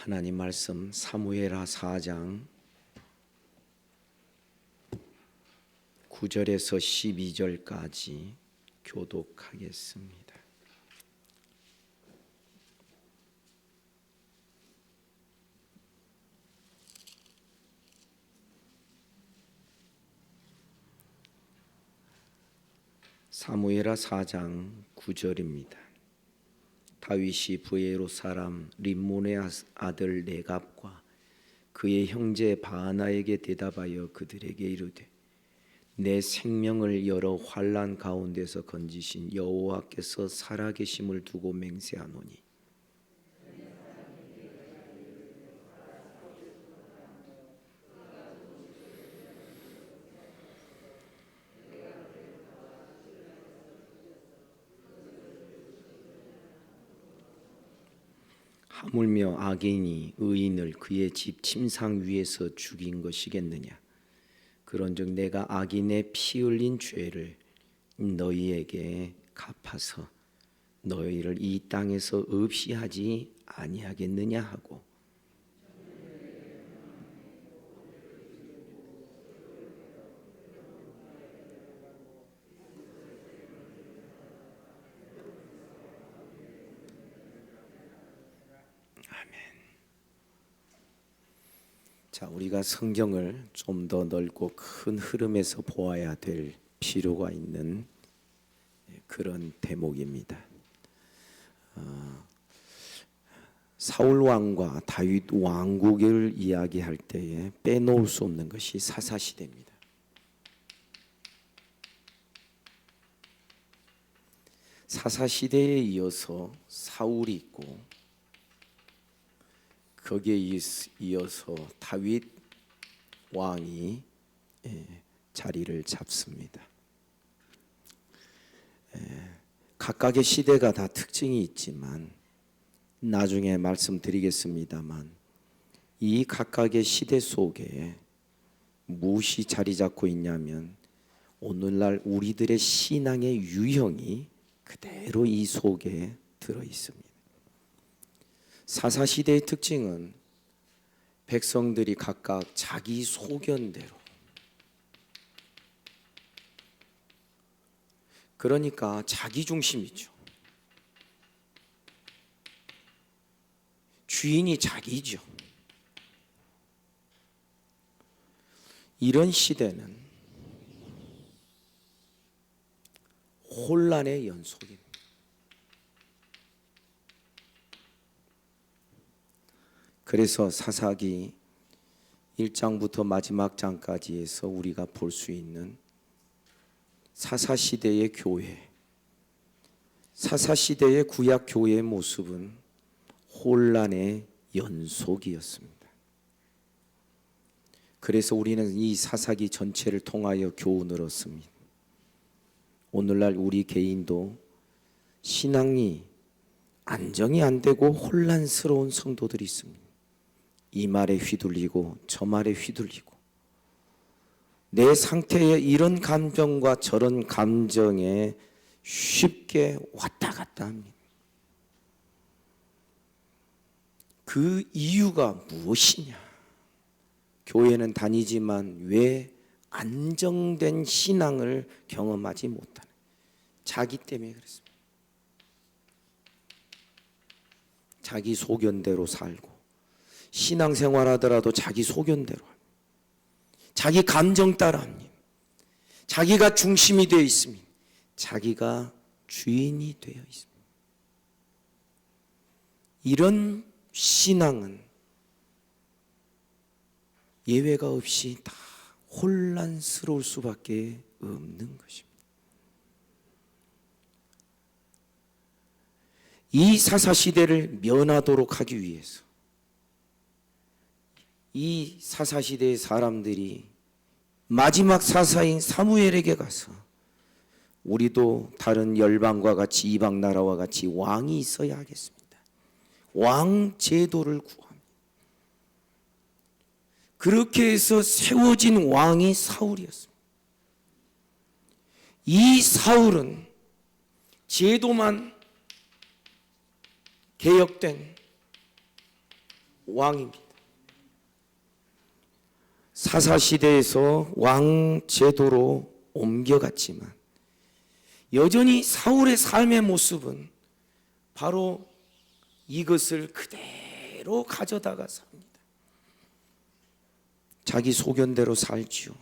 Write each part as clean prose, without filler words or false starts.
하나님 말씀 사무엘하 4장 9절에서 12절까지 교독하겠습니다. 사무엘하 4장 9절입니다. 다윗이 브에로 사람 림몬의 아들 네갑과 그의 형제 바하나에게 대답하여 그들에게 이르되 내 생명을 여러 환난 가운데서 건지신 여호와께서 살아계심을 두고 맹세하노니 하물며 악인이 의인을 그의 집 침상 위에서 죽인 것이겠느냐. 그런즉 내가 악인의 피 흘린 죄를 너희에게 갚아서 너희를 이 땅에서 없이 하지 아니하겠느냐 하고 자, 우리가 성경을 좀 더 넓고 큰 흐름에서 보아야 될 필요가 있는 그런 대목입니다. 사울 왕과 다윗 왕국을 이야기할 때에 빼놓을 수 없는 것이 사사시대입니다. 사사시대에 이어서 사울이 있고 거기에 이어서 다윗 왕이 자리를 잡습니다. 각각의 시대가 다 특징이 있지만 나중에 말씀드리겠습니다만 이 각각의 시대 속에 무엇이 자리 잡고 있냐면 오늘날 우리들의 신앙의 유형이 그대로 이 속에 들어 있습니다. 사사시대의 특징은 백성들이 각각 자기 소견대로, 그러니까 자기 중심이죠. 주인이 자기죠. 이런 시대는 혼란의 연속입니다. 그래서 사사기 1장부터 마지막 장까지 해서 우리가 볼 수 있는 사사시대의 교회, 사사시대의 구약 교회의 모습은 혼란의 연속이었습니다. 그래서 우리는 이 사사기 전체를 통하여 교훈을 얻습니다. 오늘날 우리 개인도 신앙이 안정이 안 되고 혼란스러운 성도들이 있습니다. 이 말에 휘둘리고 저 말에 휘둘리고 내 상태에 이런 감정과 저런 감정에 쉽게 왔다 갔다 합니다. 그 이유가 무엇이냐? 교회는 다니지만 왜 안정된 신앙을 경험하지 못하는? 자기 때문에 그렇습니다. 자기 소견대로 살고 신앙생활 하더라도 자기 소견대로 자기 감정 따라 합니다. 자기가 중심이 되어 있습니다. 자기가 주인이 되어 있습니다. 이런 신앙은 예외가 없이 다 혼란스러울 수밖에 없는 것입니다. 이 사사시대를 면하도록 하기 위해서 이 사사시대의 사람들이 마지막 사사인 사무엘에게 가서 우리도 다른 열방과 같이 이방 나라와 같이 왕이 있어야 하겠습니다. 왕 제도를 구합니다. 그렇게 해서 세워진 왕이 사울이었습니다. 이 사울은 제도만 개혁된 왕입니다. 사사시대에서 왕 제도로 옮겨갔지만 여전히 사울의 삶의 모습은 바로 이것을 그대로 가져다가 삽니다. 자기 소견대로 살지요.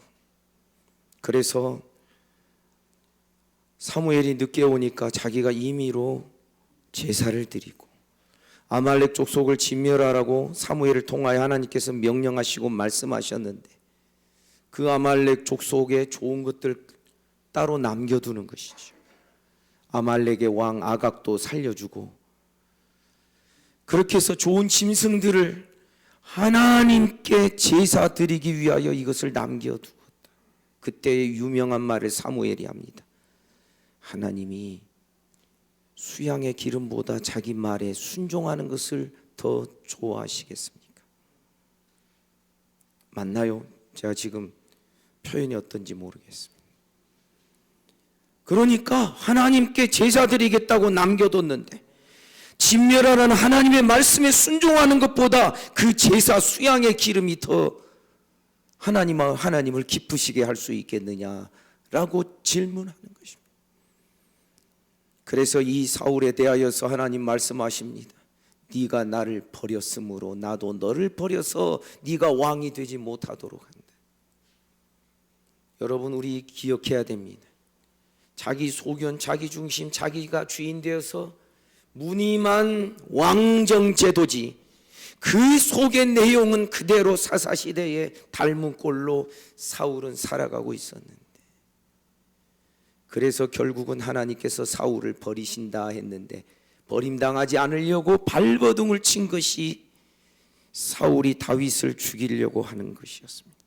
그래서 사무엘이 늦게 오니까 자기가 임의로 제사를 드리고 아말렉 족속을 진멸하라고 사무엘을 통하여 하나님께서 명령하시고 말씀하셨는데 그 아말렉 족속의 좋은 것들 따로 남겨두는 것이죠. 아말렉의 왕 아각도 살려주고 그렇게 해서 좋은 짐승들을 하나님께 제사 드리기 위하여 이것을 남겨두었다. 그때의 유명한 말을 사무엘이 합니다. 하나님이 수양의 기름보다 자기 말에 순종하는 것을 더 좋아하시겠습니까? 맞나요? 제가 지금 표현이 어떤지 모르겠습니다. 그러니까 하나님께 제사 드리겠다고 남겨뒀는데 진멸하라는 하나님의 말씀에 순종하는 것보다 그 제사 수양의 기름이 더 하나님을 기쁘시게 할 수 있겠느냐라고 질문하는 것입니다. 그래서 이 사울에 대하여서 하나님 말씀하십니다. 네가 나를 버렸으므로 나도 너를 버려서 네가 왕이 되지 못하도록 한다. 여러분, 우리 기억해야 됩니다. 자기 소견, 자기 중심, 자기가 주인 되어서 무늬만 왕정제도지 그 속의 내용은 그대로 사사시대에 닮은 꼴로 사울은 살아가고 있었는데, 그래서 결국은 하나님께서 사울을 버리신다 했는데 버림당하지 않으려고 발버둥을 친 것이 사울이 다윗을 죽이려고 하는 것이었습니다.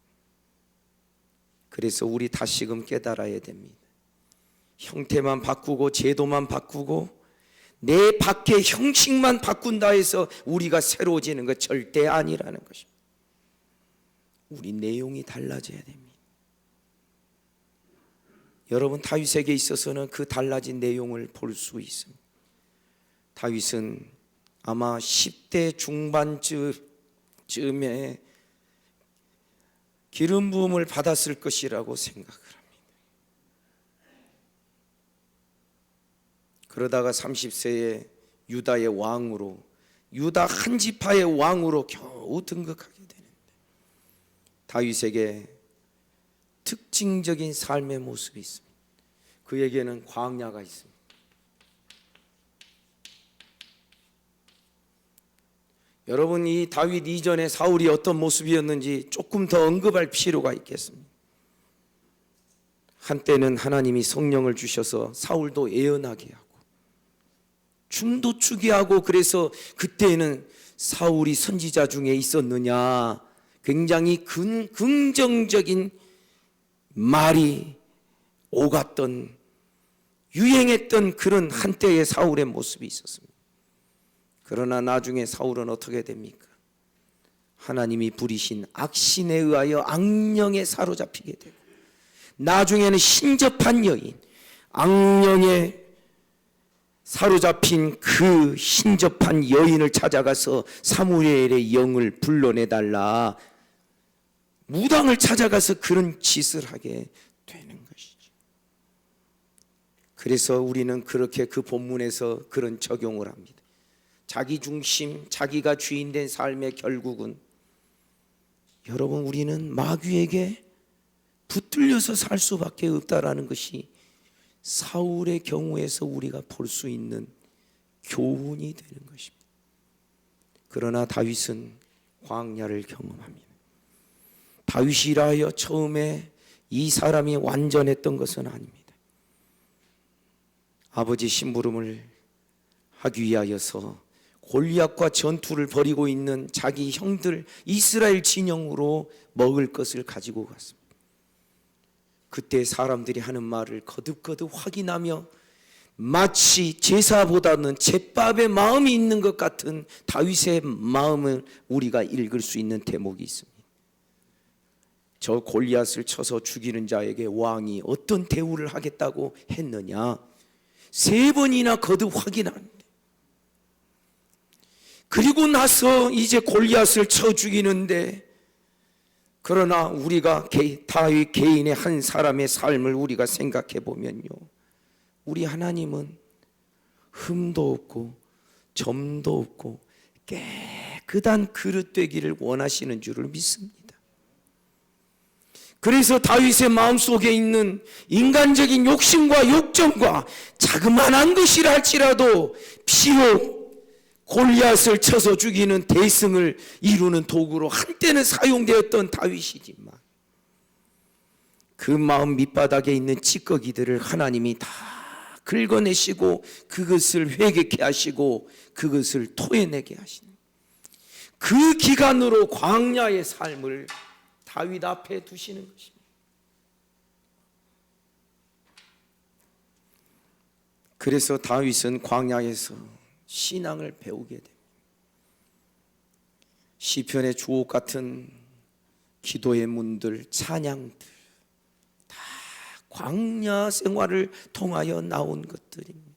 그래서 우리 다시금 깨달아야 됩니다. 형태만 바꾸고 제도만 바꾸고 내 밖의 형식만 바꾼다 해서 우리가 새로워지는 것 절대 아니라는 것입니다. 우리 내용이 달라져야 됩니다. 여러분, 다윗에게 있어서는 그 달라진 내용을 볼 수 있습니다. 다윗은 아마 10대 중반쯤에 기름 부음을 받았을 것이라고 생각을 합니다. 그러다가 30세에 유다의 왕으로, 유다 한 지파의 왕으로 겨우 등극하게 되는데 다윗에게 특징적인 삶의 모습이 있습니다. 그에게는 광야가 있습니다. 여러분, 이 다윗 이전에 사울이 어떤 모습이었는지 조금 더 언급할 필요가 있겠습니다. 한때는 하나님이 성령을 주셔서 사울도 예언하게 하고 춤도 추게 하고, 그래서 그때는 사울이 선지자 중에 있었느냐, 굉장히 긍정적인 말이 오갔던, 유행했던 그런 한때의 사울의 모습이 있었습니다. 그러나 나중에 사울은 어떻게 됩니까? 하나님이 부리신 악신에 의하여 악령에 사로잡히게 되고, 나중에는 신접한 여인, 악령에 사로잡힌 그 신접한 여인을 찾아가서 사무엘의 영을 불러내달라, 무당을 찾아가서 그런 짓을 하게 되는 것이죠. 그래서 우리는 그렇게 그 본문에서 그런 적용을 합니다. 자기 중심, 자기가 주인된 삶의 결국은, 여러분, 우리는 마귀에게 붙들려서 살 수밖에 없다라는 것이 사울의 경우에서 우리가 볼 수 있는 교훈이 되는 것입니다. 그러나 다윗은 광야를 경험합니다. 다윗이라 하여 처음에 이 사람이 완전했던 것은 아닙니다. 아버지 심부름을 하기 위하여서 골리앗과 전투를 벌이고 있는 자기 형들 이스라엘 진영으로 먹을 것을 가지고 갔습니다. 그때 사람들이 하는 말을 거듭거듭 확인하며 마치 제사보다는 제밥의 마음이 있는 것 같은 다윗의 마음을 우리가 읽을 수 있는 대목이 있습니다. 저 골리앗을 쳐서 죽이는 자에게 왕이 어떤 대우를 하겠다고 했느냐, 3번이나 거듭 확인하는데 그리고 나서 이제 골리앗을 쳐 죽이는데, 그러나 우리가 다윗 개인의 한 사람의 삶을 우리가 생각해 보면요, 우리 하나님은 흠도 없고 점도 없고 깨끗한 그릇 되기를 원하시는 줄을 믿습니다. 그래서 다윗의 마음속에 있는 인간적인 욕심과 욕정과 자그마한 것이라 할지라도 비록 골리앗을 쳐서 죽이는 대승을 이루는 도구로 한때는 사용되었던 다윗이지만, 그 마음 밑바닥에 있는 찌꺼기들을 하나님이 다 긁어내시고 그것을 회개케 하시고 그것을 토해내게 하시는 그 기간으로 광야의 삶을 다윗 앞에 두시는 것입니다. 그래서 다윗은 광야에서 신앙을 배우게 됩니다. 시편의 주옥 같은 기도의 문들, 찬양들 다 광야 생활을 통하여 나온 것들입니다.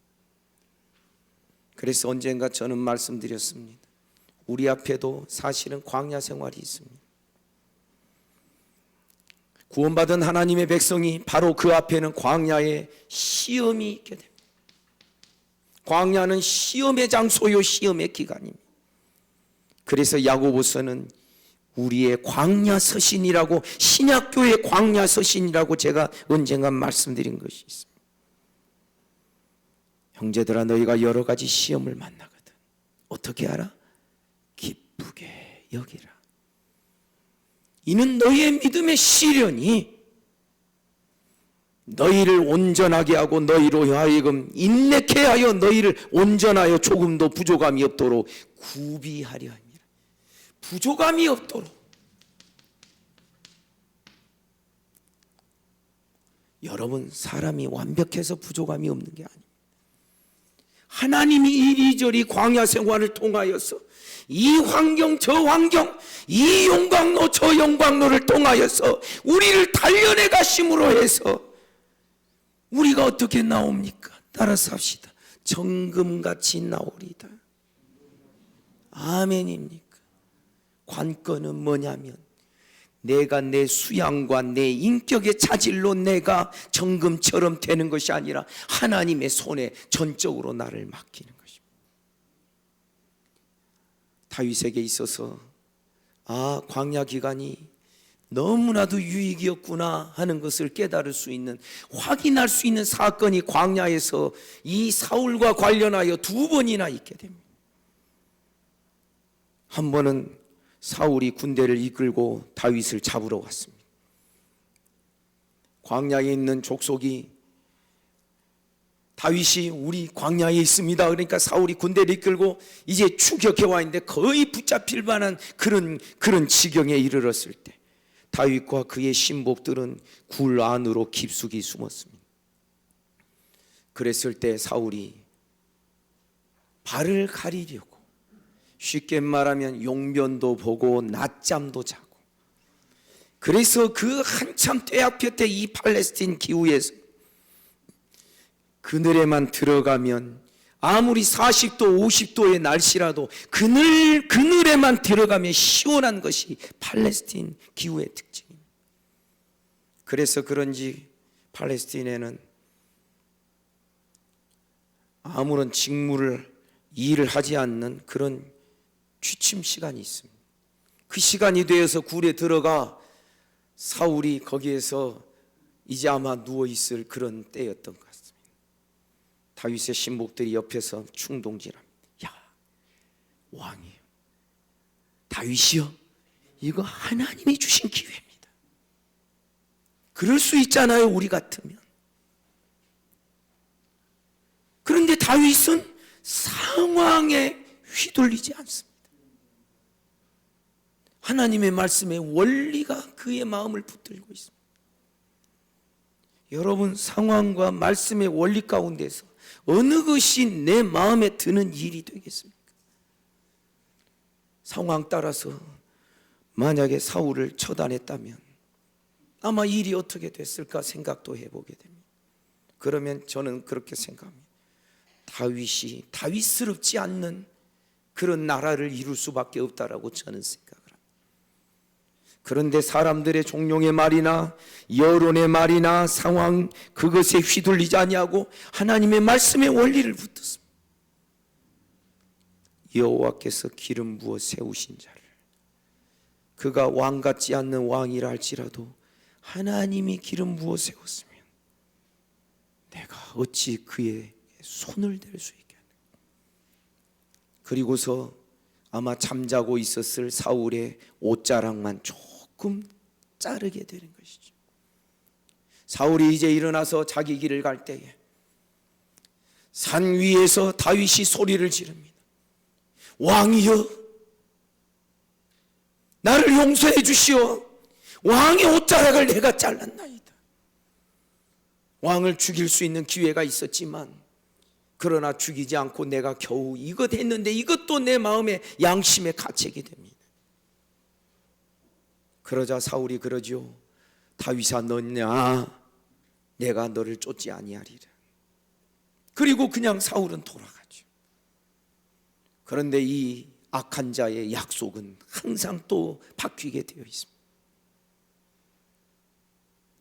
그래서 언젠가 저는 말씀드렸습니다. 우리 앞에도 사실은 광야 생활이 있습니다. 구원받은 하나님의 백성이 바로 그 앞에는 광야의 시험이 있게 됩니다. 광야는 시험의 장소요, 시험의 기간입니다. 그래서 야고보서는 우리의 광야 서신이라고, 신약교의 광야 서신이라고 제가 언젠가 말씀드린 것이 있습니다. 형제들아, 너희가 여러 가지 시험을 만나거든 어떻게 알아? 기쁘게 여기라. 이는 너희의 믿음의 시련이 너희를 온전하게 하고 너희로 하여금 인내케 하여 너희를 온전하여 조금도 부족함이 없도록 구비하려 함이라. 부족함이 없도록. 여러분, 사람이 완벽해서 부족함이 없는 게 아닙니다. 하나님이 이리저리 광야 생활을 통하여서 이 환경 저 환경, 이 용광로 저 용광로를 통하여서 우리를 단련해 가심으로 해서 우리가 어떻게 나옵니까? 따라서 합시다. 정금같이 나오리다. 아멘입니까? 관건은 뭐냐면, 내가 내 수양과 내 인격의 차질로 내가 정금처럼 되는 것이 아니라 하나님의 손에 전적으로 나를 맡기는 것입니다. 다윗에게 있어서 광야 기간이 너무나도 유익이었구나 하는 것을 깨달을 수 있는, 확인할 수 있는 사건이 광야에서 이 사울과 관련하여 두 번이나 있게 됩니다. 한 번은 사울이 군대를 이끌고 다윗을 잡으러 갔습니다. 광야에 있는 족속이 다윗이 우리 광야에 있습니다. 그러니까 사울이 군대를 이끌고 이제 추격해 와 있는데 거의 붙잡힐 만한 그런 지경에 이르렀을 때 다윗과 그의 신복들은 굴 안으로 깊숙이 숨었습니다. 그랬을 때 사울이 발을 가리려고, 쉽게 말하면 용변도 보고 낮잠도 자고, 그래서 그 한참 떼약볕에 이 팔레스틴 기후에서 그늘에만 들어가면, 아무리 40도 50도의 날씨라도 그늘에만 들어가면 시원한 것이 팔레스틴 기후의 특징입니다. 그래서 그런지 팔레스틴에는 아무런 일을 하지 않는 그런 취침 시간이 있습니다. 그 시간이 되어서 굴에 들어가 사울이 거기에서 이제 아마 누워있을 그런 때였던 것 같습니다. 다윗의 신복들이 옆에서 충동질합니다. 야, 왕이요, 다윗이요, 이거 하나님이 주신 기회입니다. 그럴 수 있잖아요, 우리 같으면. 그런데 다윗은 상황에 휘둘리지 않습니다. 하나님의 말씀의 원리가 그의 마음을 붙들고 있습니다. 여러분, 상황과 말씀의 원리 가운데서 어느 것이 내 마음에 드는 일이 되겠습니까? 상황 따라서 만약에 사울을 처단했다면 아마 일이 어떻게 됐을까 생각도 해보게 됩니다. 그러면 저는 그렇게 생각합니다. 다윗이 다윗스럽지 않는 그런 나라를 이룰 수밖에 없다라고 저는 생각을 합니다. 그런데 사람들의 종용의 말이나 여론의 말이나 상황 그것에 휘둘리지 아니하고 하나님의 말씀의 원리를 붙들었습니다. 여호와께서 기름 부어 세우신 자를, 그가 왕 같지 않는 왕이라 할지라도 하나님이 기름 부어 세웠으면 내가 어찌 그의 손을 댈 수 있겠는가. 그리고서 아마 잠자고 있었을 사울의 옷자락만 조금 자르게 되는 것이죠. 사울이 이제 일어나서 자기 길을 갈 때에 산 위에서 다윗이 소리를 지릅니다. 왕이여, 나를 용서해 주시오. 왕의 옷자락을 내가 잘랐나이다. 왕을 죽일 수 있는 기회가 있었지만 그러나 죽이지 않고 내가 겨우 이것 했는데 이것도 내 마음의 양심에 갇히게 됩니다. 그러자 사울이 그러죠. 다윗아, 너냐? 내가 너를 쫓지 아니하리라. 그리고 그냥 사울은 돌아가죠. 그런데 이 악한 자의 약속은 항상 또 바뀌게 되어 있습니다.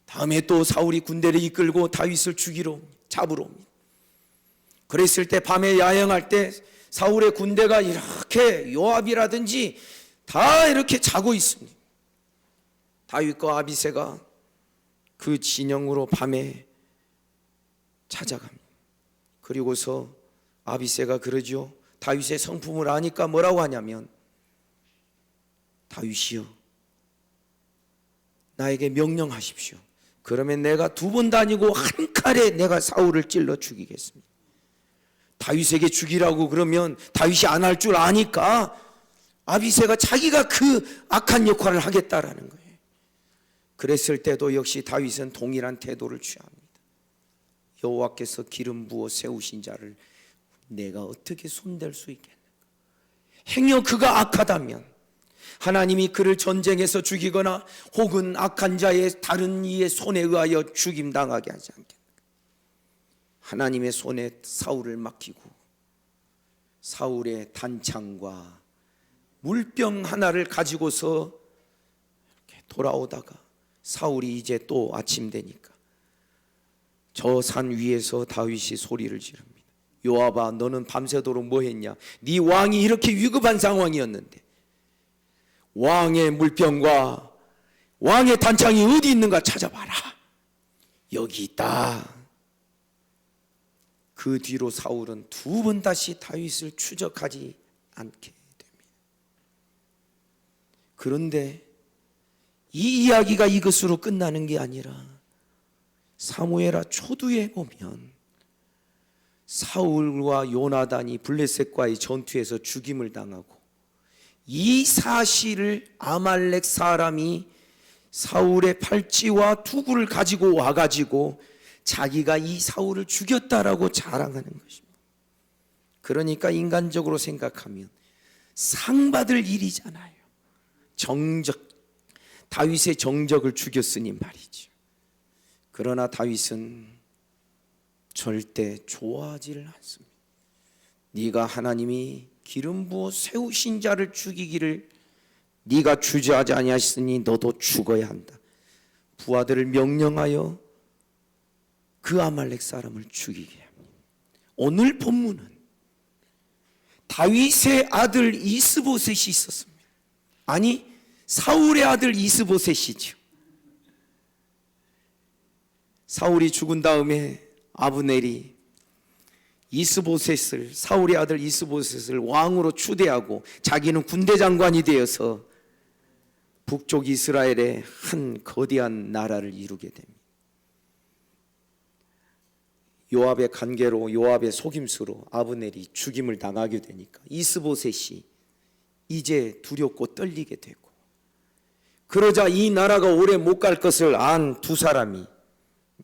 다음에 또 사울이 군대를 이끌고 다윗을 잡으러 옵니다. 그랬을 때 밤에 야영할 때 사울의 군대가 이렇게 요압이라든지 다 이렇게 자고 있습니다. 다윗과 아비새가 그 진영으로 밤에 찾아갑니다. 그리고서 아비새가 그러죠. 다윗의 성품을 아니까 뭐라고 하냐면, 다윗이여, 나에게 명령하십시오. 그러면 내가 2번 다니고 한 칼에 내가 사울을 찔러 죽이겠습니다. 다윗에게 죽이라고 그러면 다윗이 안 할 줄 아니까 아비새가 자기가 그 악한 역할을 하겠다라는 거예요. 그랬을 때도 역시 다윗은 동일한 태도를 취합니다. 여호와께서 기름 부어 세우신 자를 내가 어떻게 손댈 수 있겠는가. 행여 그가 악하다면 하나님이 그를 전쟁에서 죽이거나 혹은 악한 자의 다른 이의 손에 의하여 죽임당하게 하지 않겠는가. 하나님의 손에 사울을 맡기고 사울의 단창과 물병 하나를 가지고서 이렇게 돌아오다가 사울이 이제 또 아침 되니까 저 산 위에서 다윗이 소리를 지릅니다. 요압아, 너는 밤새도록 뭐 했냐? 네 왕이 이렇게 위급한 상황이었는데 왕의 물병과 왕의 단창이 어디 있는가 찾아봐라. 여기 있다. 그 뒤로 사울은 2번 다시 다윗을 추적하지 않게 됩니다. 그런데 이 이야기가 이것으로 끝나는 게 아니라 사무엘하 초두에 보면 사울과 요나단이 블레셋과의 전투에서 죽임을 당하고 이 사실을 아말렉 사람이 사울의 팔찌와 투구를 가지고 와가지고 자기가 이 사울을 죽였다라고 자랑하는 것입니다. 그러니까 인간적으로 생각하면 상 받을 일이잖아요. 다윗의 정적을 죽였으니 말이죠. 그러나 다윗은 절대 좋아하지를 않습니다. 네가 하나님이 기름 부어 세우신 자를 죽이기를 네가 주저하지 아니하시니 너도 죽어야 한다. 부하들을 명령하여 그 아말렉 사람을 죽이게 합니다. 오늘 본문은 다윗의 아들 이스보셋이 있었습니다. 아니, 사울의 아들 이스보셋이죠. 사울이 죽은 다음에 아브넬이 이스보셋을, 사울의 아들 이스보셋을 왕으로 추대하고 자기는 군대 장관이 되어서 북쪽 이스라엘의 한 거대한 나라를 이루게 됩니다. 요압의 관계로, 요압의 속임수로 아브넬이 죽임을 당하게 되니까 이스보셋이 이제 두렵고 떨리게 되고, 그러자 이 나라가 오래 못 갈 것을 안 2사람이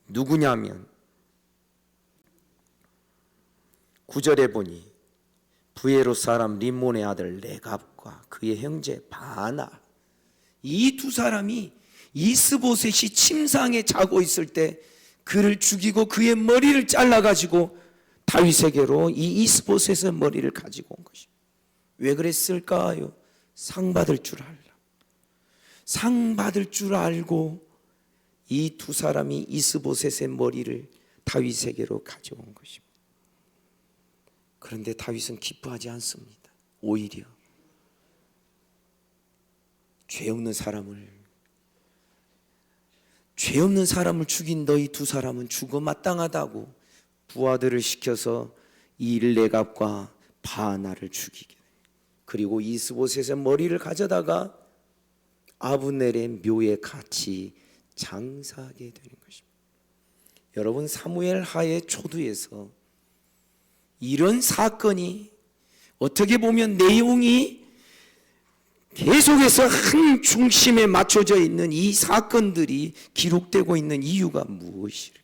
누구냐면 9절에 보니 부에롯 사람 림몬의 아들 레갑과 그의 형제 바나, 이 2사람이 이스보셋이 침상에 자고 있을 때 그를 죽이고 그의 머리를 잘라가지고 다윗에게로 이 이스보셋의 머리를 가지고 온 것입니다. 왜 그랬을까요? 상 받을 줄 알라. 상 받을 줄 알고 이 두 사람이 이스보셋의 머리를 다윗에게로 가져온 것입니다. 그런데 다윗은 기뻐하지 않습니다. 오히려 죄 없는 사람을 죽인 너희 두 사람은 죽어 마땅하다고 부하들을 시켜서 일레갑과 바나를 죽이게 됩니다. 그리고 이스보셋의 머리를 가져다가 아브넬의 묘에 같이 장사하게 되는 것입니다. 여러분, 사무엘 하의 초두에서 이런 사건이 어떻게 보면 내용이 계속해서 한 중심에 맞춰져 있는 이 사건들이 기록되고 있는 이유가 무엇일까?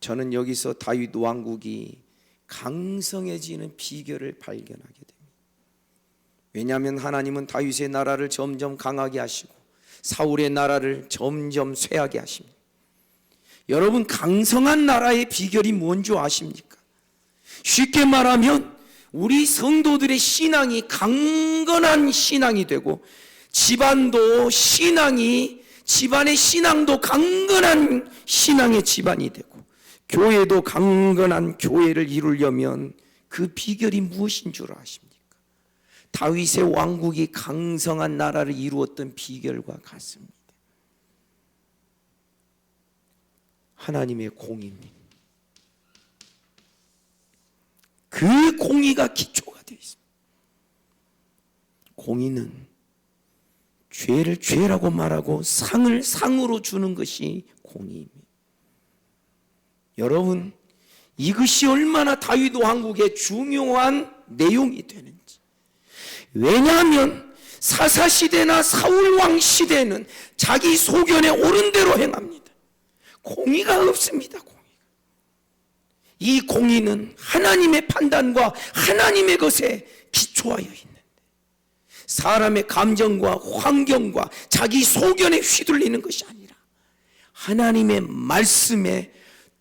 저는 여기서 다윗 왕국이 강성해지는 비결을 발견하게 됩니다. 왜냐하면 하나님은 다윗의 나라를 점점 강하게 하시고 사울의 나라를 점점 쇠하게 하십니다. 여러분, 강성한 나라의 비결이 뭔지 아십니까? 쉽게 말하면 우리 성도들의 신앙이 강건한 신앙이 되고 집안의 신앙도 강건한 신앙의 집안이 되고 교회도 강건한 교회를 이루려면 그 비결이 무엇인 줄 아십니까? 다윗의 왕국이 강성한 나라를 이루었던 비결과 같습니다. 하나님의 공의입니다. 그 공의가 기초가 되어 있습니다. 공의는 죄를 죄라고 말하고 상을 상으로 주는 것이 공의입니다. 여러분, 이것이 얼마나 다윗 왕국의 중요한 내용이 되는지. 왜냐하면 사사시대나 사울왕 시대는 자기 소견에 옳은 대로 행합니다. 공의가 없습니다. 이 공의는 하나님의 판단과 하나님의 것에 기초하여 있는데 사람의 감정과 환경과 자기 소견에 휘둘리는 것이 아니라 하나님의 말씀에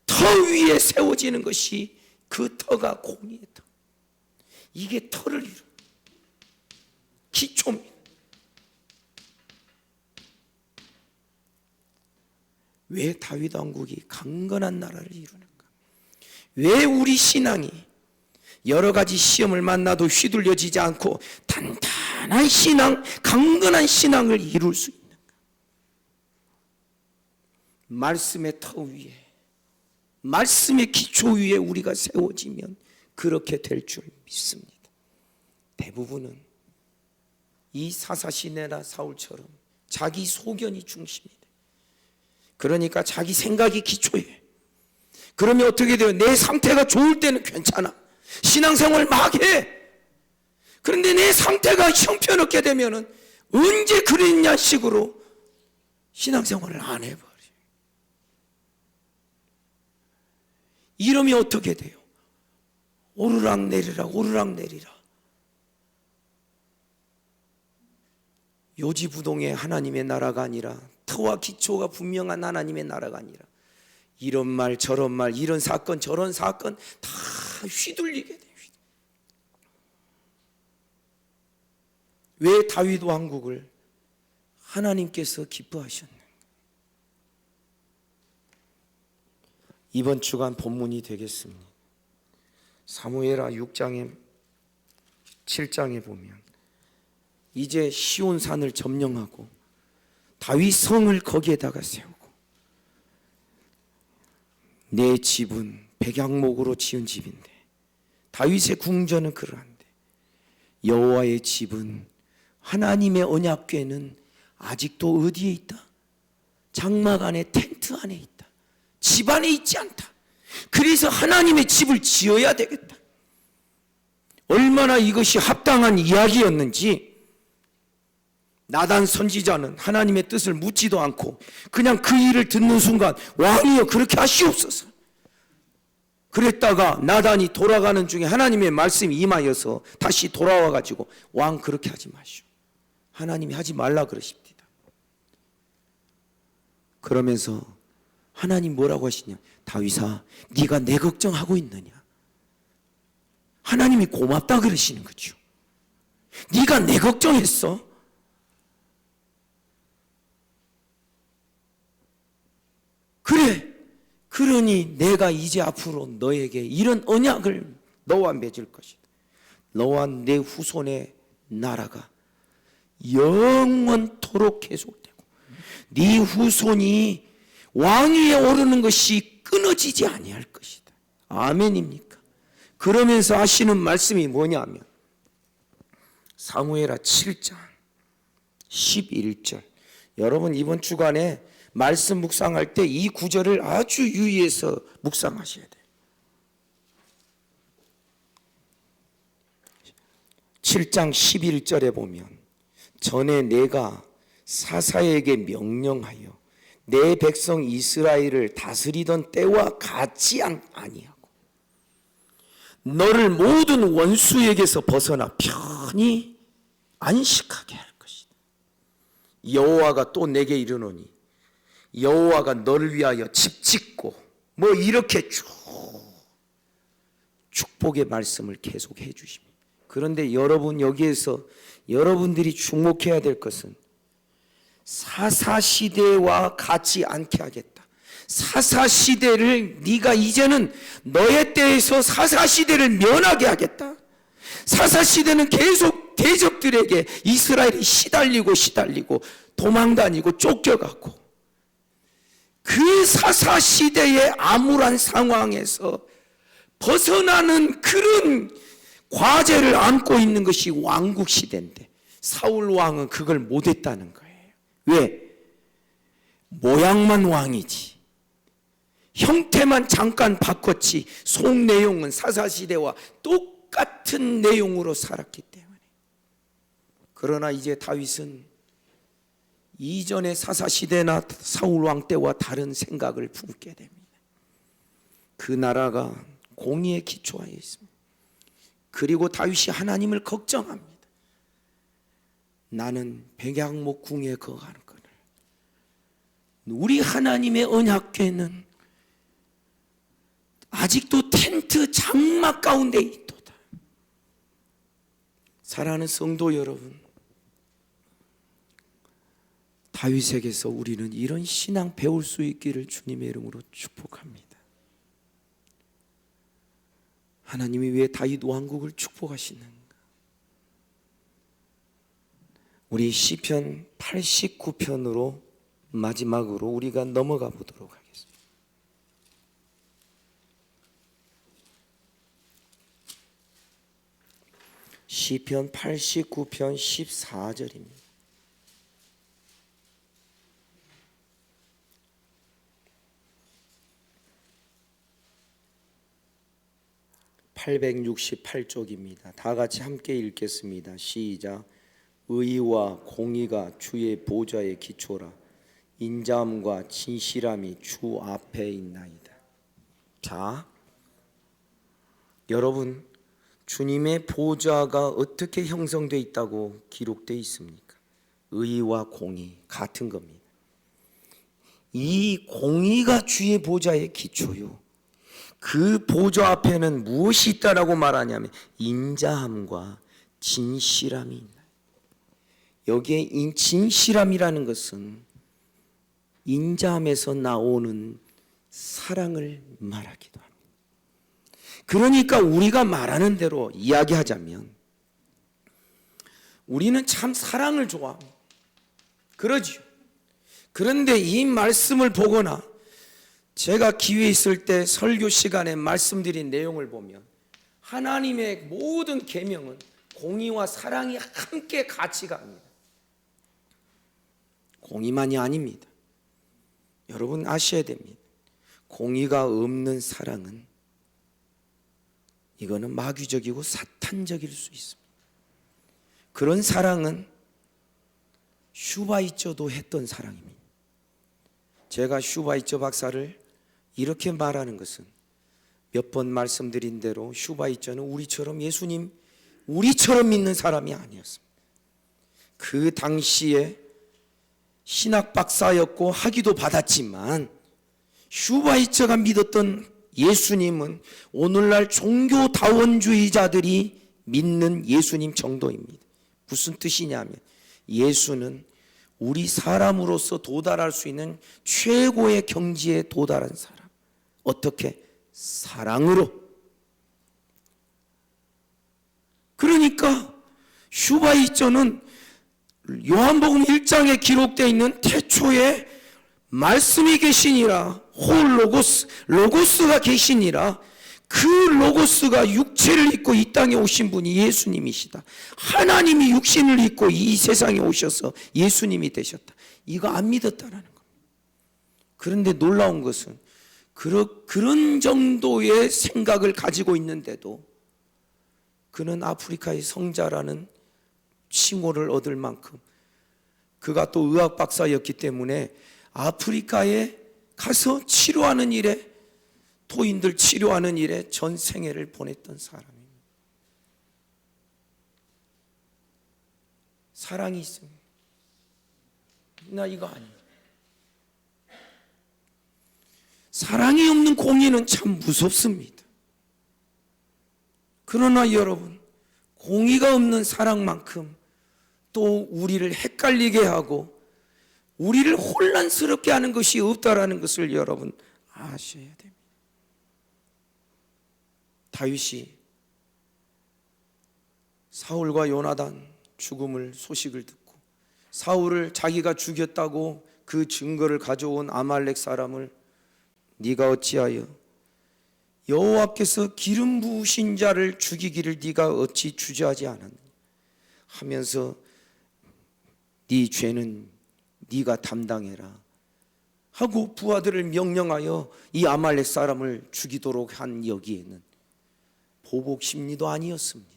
터 위에 세워지는 것이 그 터가 공의의 터. 이게 터를 이루는 기초입니다. 왜 다윗 왕국이 강건한 나라를 이루는가? 왜 우리 신앙이 여러 가지 시험을 만나도 휘둘려지지 않고 단단한 신앙, 강건한 신앙을 이룰 수 있는가? 말씀의 터 위에, 말씀의 기초 위에 우리가 세워지면 그렇게 될 줄 믿습니다. 대부분은 이 사사시내나 사울처럼 자기 소견이 중심이다. 그러니까 자기 생각이 기초예요. 그러면 어떻게 돼요? 내 상태가 좋을 때는 괜찮아. 신앙생활 막 해. 그런데 내 상태가 형편없게 되면은 언제 그랬냐 식으로 신앙생활을 안 해버려. 이러면 어떻게 돼요? 오르락내리락 오르락내리락. 요지부동의 하나님의 나라가 아니라 터와 기초가 분명한 하나님의 나라가 아니라 이런 말 저런 말 이런 사건 저런 사건 다 휘둘리게 돼요. 왜 다윗 왕국을 하나님께서 기뻐하셨는가? 이번 주간 본문이 되겠습니다. 사무엘하 6장에 7장에 보면 이제 시온산을 점령하고 다윗 성을 거기에다가 세우고 내 집은 백향목으로 지은 집인데 다윗의 궁전은 그러한데 여호와의 집은 하나님의 언약궤는 아직도 어디에 있다? 장막 안에 텐트 안에 있다. 집 안에 있지 않다. 그래서 하나님의 집을 지어야 되겠다. 얼마나 이것이 합당한 이야기였는지 나단 선지자는 하나님의 뜻을 묻지도 않고 그냥 그 일을 듣는 순간 왕이여 그렇게 하시옵소서. 그랬다가 나단이 돌아가는 중에 하나님의 말씀이 임하여서 다시 돌아와 가지고 왕 그렇게 하지 마시오. 하나님이 하지 말라 그러십니다. 그러면서 하나님 뭐라고 하시냐? 다윗아 네가 내 걱정하고 있느냐? 하나님이 고맙다 그러시는 거죠. 네가 내 걱정했어? 그래, 그러니 내가 이제 앞으로 너에게 이런 언약을 너와 맺을 것이다. 너와 내 후손의 나라가 영원토록 계속되고 네 후손이 왕위에 오르는 것이 끊어지지 아니할 것이다. 아멘입니까? 그러면서 하시는 말씀이 뭐냐면 사무엘하 7장 11절. 여러분 이번 주간에 말씀 묵상할 때 이 구절을 아주 유의해서 묵상하셔야 돼요. 7장 11절에 보면 전에 내가 사사에게 명령하여 내 백성 이스라엘을 다스리던 때와 같지 아니하고 너를 모든 원수에게서 벗어나 편히 안식하게 할 것이다. 여호와가 또 내게 이르노니 여호와가 너를 위하여 집 짓고 뭐 이렇게 쭉 축복의 말씀을 계속 해 주십니다. 그런데 여러분 여기에서 여러분들이 주목해야 될 것은 사사시대와 같지 않게 하겠다. 사사시대를 네가 이제는 너의 때에서 사사시대를 면하게 하겠다. 사사시대는 계속 대적들에게 이스라엘이 시달리고 도망다니고 쫓겨갔고 그 사사시대의 암울한 상황에서 벗어나는 그런 과제를 안고 있는 것이 왕국시대인데 사울 왕은 그걸 못했다는 거예요. 왜? 모양만 왕이지 형태만 잠깐 바꿨지 속 내용은 사사시대와 똑같은 내용으로 살았기 때문에. 그러나 이제 다윗은 이전의 사사시대나 사울왕 때와 다른 생각을 품게 됩니다. 그 나라가 공의에 기초하여 있습니다. 그리고 다윗이 하나님을 걱정합니다. 나는 백양목 궁에 거하는 거를 우리 하나님의 언약궤는 아직도 텐트 장막 가운데 있도다. 사랑하는 성도 여러분, 다윗에게서 우리는 이런 신앙 배울 수 있기를 주님의 이름으로 축복합니다. 하나님이 왜 다윗 왕국을 축복하시는가? 우리 시편 89편으로 마지막으로 우리가 넘어가 보도록 하겠습니다. 시편 89편 14절입니다. (868쪽입니다) 다 같이 함께 읽겠습니다. 시작. 의와 공의가 주의 보좌의 기초라. 인자함과 진실함이 주 앞에 있나이다. 자, 여러분, 주님의 보좌가 어떻게 형성되어 있다고 기록되어 있습니까? 의와 공의 같은 겁니다. 이 공의가 주의 보좌의 기초요. 그 보좌 앞에는 무엇이 있다라고 말하냐면 인자함과 진실함이 있나요? 여기에 진실함이라는 것은 인자함에서 나오는 사랑을 말하기도 합니다. 그러니까 우리가 말하는 대로 이야기하자면 우리는 참 사랑을 좋아합니다. 그러지요. 그런데 이 말씀을 보거나 제가 기회 있을 때 설교 시간에 말씀드린 내용을 보면 하나님의 모든 계명은 공의와 사랑이 함께 같이 갑니다. 공의만이 아닙니다. 여러분 아셔야 됩니다. 공의가 없는 사랑은 이거는 마귀적이고 사탄적일 수 있습니다. 그런 사랑은 슈바이처도 했던 사랑입니다. 제가 슈바이처 박사를 이렇게 말하는 것은 몇 번 말씀드린 대로 슈바이처는 우리처럼 예수님 우리처럼 믿는 사람이 아니었습니다. 그 당시에 신학 박사였고 학위도 받았지만 슈바이처가 믿었던 예수님은 오늘날 종교다원주의자들이 믿는 예수님 정도입니다. 무슨 뜻이냐면 예수는 우리 사람으로서 도달할 수 있는 최고의 경지에 도달한 사람. 어떻게? 사랑으로. 그러니까 슈바이처는 요한복음 1장에 기록되어 있는 태초에 말씀이 계시니라, 홀 로고스, 로고스가 계시니라. 그 로고스가 육체를 입고 이 땅에 오신 분이 예수님이시다. 하나님이 육신을 입고 이 세상에 오셔서 예수님이 되셨다. 이거 안 믿었다라는 겁니다. 그런데 놀라운 것은 그런 정도의 생각을 가지고 있는데도 그는 아프리카의 성자라는 칭호를 얻을 만큼, 그가 또 의학 박사였기 때문에 아프리카에 가서 치료하는 일에, 토인들 치료하는 일에 전 생애를 보냈던 사람입니다. 사랑이 있습니다. 나 이거 아니에요. 사랑이 없는 공의는 참 무섭습니다. 그러나 여러분, 공의가 없는 사랑만큼 또 우리를 헷갈리게 하고 우리를 혼란스럽게 하는 것이 없다라는 것을 여러분 아셔야 됩니다. 다윗이 사울과 요나단 죽음을 소식을 듣고 사울을 자기가 죽였다고 그 증거를 가져온 아말렉 사람을 네가 어찌하여 여호와께서 기름 부으신 자를 죽이기를 네가 어찌 주저하지 않았느냐 하면서 네 죄는 네가 담당해라 하고 부하들을 명령하여 이 아말렉 사람을 죽이도록 한 여기에는 보복 심리도 아니었습니다.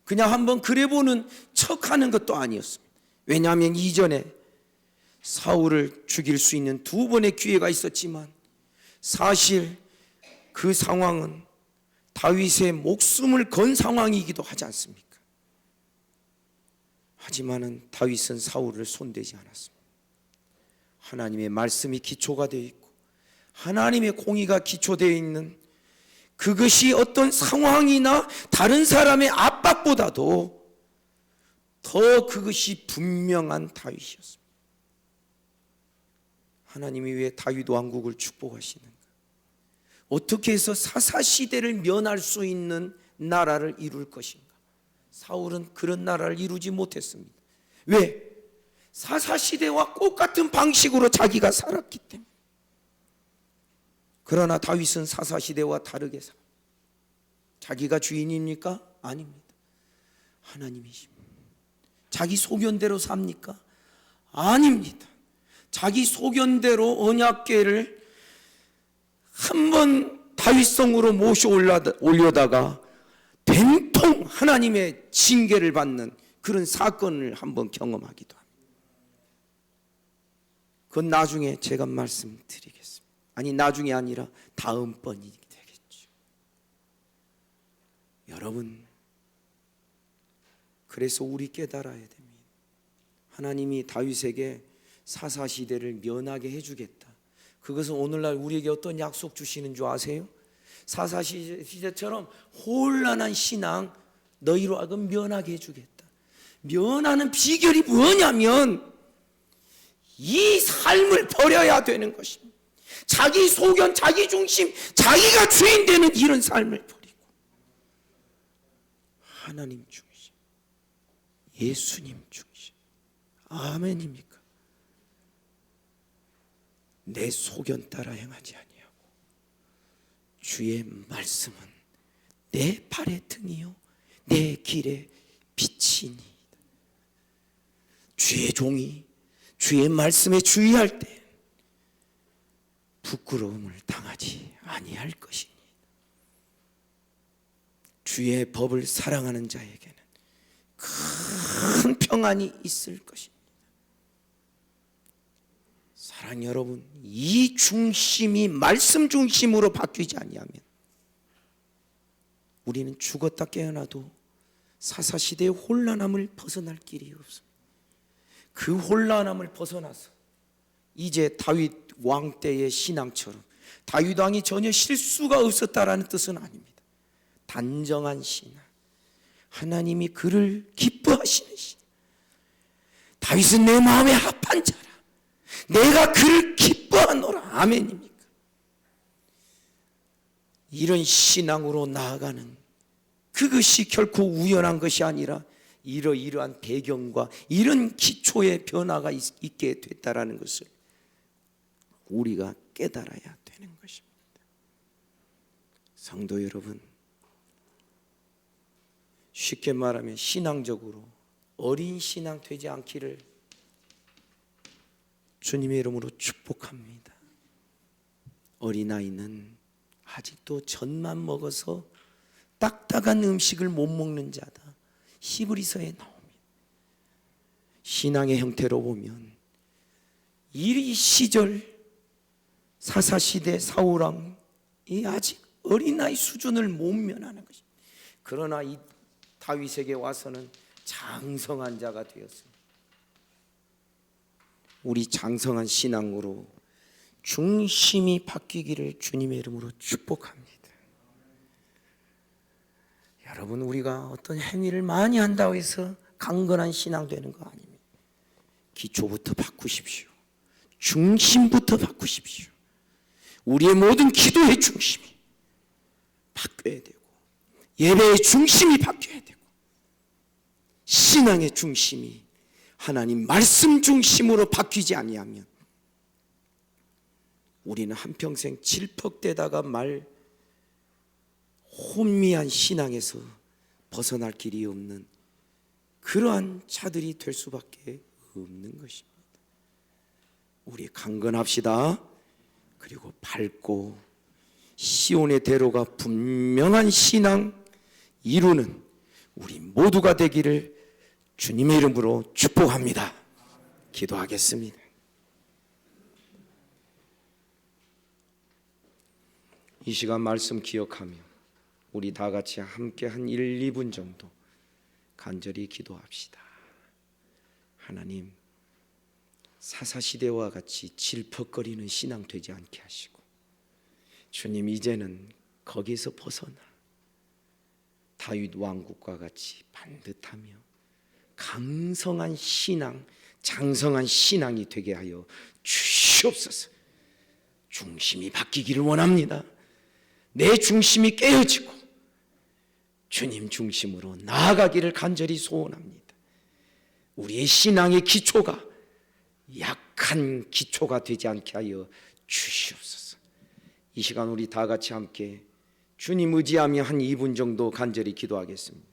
그냥 한번 그래보는 척하는 것도 아니었습니다. 왜냐하면 이전에 사울을 죽일 수 있는 두 번의 기회가 있었지만 사실 그 상황은 다윗의 목숨을 건 상황이기도 하지 않습니까? 하지만은 다윗은 사울을 손대지 않았습니다. 하나님의 말씀이 기초가 되어 있고 하나님의 공의가 기초되어 있는, 그것이 어떤 상황이나 다른 사람의 압박보다도 더 그것이 분명한 다윗이었습니다. 하나님이 왜 다윗 왕국을 축복하시는가? 어떻게 해서 사사시대를 면할 수 있는 나라를 이룰 것인가? 사울은 그런 나라를 이루지 못했습니다. 왜? 사사시대와 똑같은 방식으로 자기가 살았기 때문에. 그러나 다윗은 사사시대와 다르게 살아. 자기가 주인입니까? 아닙니다. 하나님이십니다. 자기 소견대로 삽니까? 아닙니다. 자기 소견대로 언약궤를 한번 다윗성으로 모셔 올려다가 된통 하나님의 징계를 받는 그런 사건을 한번 경험하기도 합니다. 그건 나중에 제가 말씀드리겠습니다. 아니, 나중이 아니라 다음번이 되겠죠. 여러분, 그래서 우리 깨달아야 됩니다. 하나님이 다윗에게 사사시대를 면하게 해주겠다. 그것은 오늘날 우리에게 어떤 약속 주시는 줄 아세요? 사사시대처럼 혼란한 신앙 너희로 하여금 면하게 해주겠다. 면하는 비결이 뭐냐면 이 삶을 버려야 되는 것입니다. 자기 소견, 자기 중심, 자기가 주인 되는 이런 삶을 버리고 하나님 중심, 예수님 중심. 아멘입니까? 내 소견 따라 행하지 아니하고 주의 말씀은 내 발의 등이요 내 길의 빛이니이다. 주의 종이 주의 말씀에 주의할 때 부끄러움을 당하지 아니할 것이니 주의 법을 사랑하는 자에게는 큰 평안이 있을 것입니다. 사랑 여러분, 이 중심이 말씀 중심으로 바뀌지 아니하면 우리는 죽었다 깨어나도 사사시대의 혼란함을 벗어날 길이 없습니다. 그 혼란함을 벗어나서 이제 다윗 왕 때의 신앙처럼 다윗 왕이 전혀 실수가 없었다라는 뜻은 아닙니다. 단정한 신앙, 하나님이 그를 기뻐하시는 신앙. 다윗은 내 마음에 합한 자라, 내가 그를 기뻐하노라. 아멘입니까? 이런 신앙으로 나아가는, 그것이 결코 우연한 것이 아니라 이러이러한 배경과 이런 기초의 변화가 있게 됐다라는 것을 우리가 깨달아야 되는 것입니다. 성도 여러분, 쉽게 말하면 신앙적으로 어린 신앙 되지 않기를 주님의 이름으로 축복합니다. 어린아이는 아직도 젖만 먹어서 딱딱한 음식을 못 먹는 자다, 히브리서에 나옵니다. 신앙의 형태로 보면 이 시절 사사시대 사울왕이 아직 어린아이 수준을 못 면하는 것입니다. 그러나 이 다윗에게 와서는 장성한 자가 되었습니다. 우리 장성한 신앙으로 중심이 바뀌기를 주님의 이름으로 축복합니다. 여러분, 우리가 어떤 행위를 많이 한다고 해서 강건한 신앙 되는 거 아닙니다. 기초부터 바꾸십시오. 중심부터 바꾸십시오. 우리의 모든 기도의 중심이 바뀌어야 되고, 예배의 중심이 바뀌어야 되고, 신앙의 중심이 하나님 말씀 중심으로 바뀌지 아니하면 우리는 한평생 질퍽대다가 말 혼미한 신앙에서 벗어날 길이 없는 그러한 자들이 될 수밖에 없는 것입니다. 우리 강건합시다. 그리고 밝고 시온의 대로가 분명한 신앙 이루는 우리 모두가 되기를 주님의 이름으로 축복합니다. 기도하겠습니다. 이 시간 말씀 기억하며 우리 다 같이 함께 한 1, 2분 정도 간절히 기도합시다. 하나님, 사사시대와 같이 질퍽거리는 신앙 되지 않게 하시고, 주님, 이제는 거기서 벗어나 다윗 왕국과 같이 반듯하며 강성한 신앙, 장성한 신앙이 되게 하여 주시옵소서. 중심이 바뀌기를 원합니다. 내 중심이 깨어지고 주님 중심으로 나아가기를 간절히 소원합니다. 우리의 신앙의 기초가 약한 기초가 되지 않게 하여 주시옵소서. 이 시간 우리 다 같이 함께 주님 의지하며 한 2분 정도 간절히 기도하겠습니다.